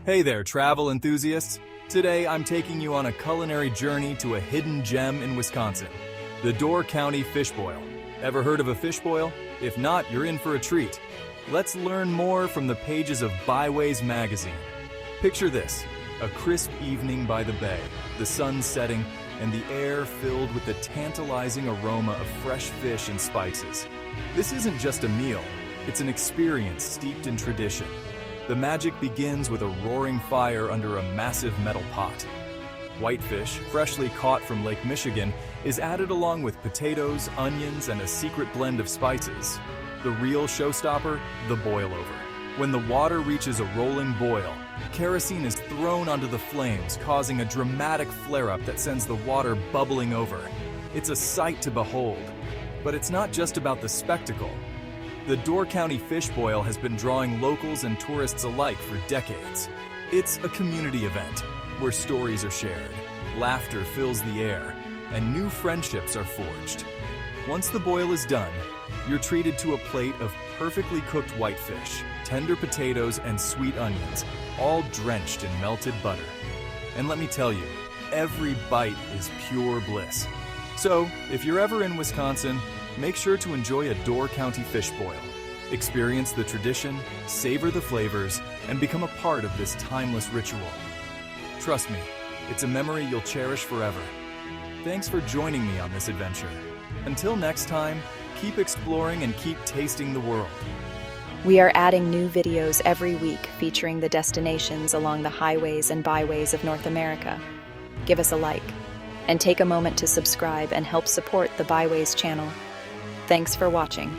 Hey there, travel enthusiasts! Today I'm taking you on a culinary journey to a hidden gem in Wisconsin, the Door County Fish Boil. Ever heard of a fish boil? If not, you're in for a treat. Let's learn more from the pages of Byways magazine. Picture this, a crisp evening by the bay, the sun setting, and the air filled with the tantalizing aroma of fresh fish and spices. This isn't just a meal, it's an experience steeped in tradition. The magic begins with a roaring fire under a massive metal pot. Whitefish, freshly caught from Lake Michigan, is added along with potatoes, onions, and a secret blend of spices. The real showstopper, the boil-over. When the water reaches a rolling boil, kerosene is thrown onto the flames, causing a dramatic flare-up that sends the water bubbling over. It's a sight to behold. But it's not just about the spectacle. The Door County Fish Boil has been drawing locals and tourists alike for decades. It's a community event where stories are shared, laughter fills the air, and new friendships are forged. Once the boil is done, you're treated to a plate of perfectly cooked whitefish, tender potatoes, and sweet onions, all drenched in melted butter. And let me tell you, every bite is pure bliss. So, if you're ever in Wisconsin, make sure to enjoy a Door County Fish Boil. Experience the tradition, savor the flavors, and become a part of this timeless ritual. Trust me, it's a memory you'll cherish forever. Thanks for joining me on this adventure. Until next time, keep exploring and keep tasting the world. We are adding new videos every week featuring the destinations along the highways and byways of North America. Give us a like, and take a moment to subscribe and help support the Byways channel. Thanks for watching.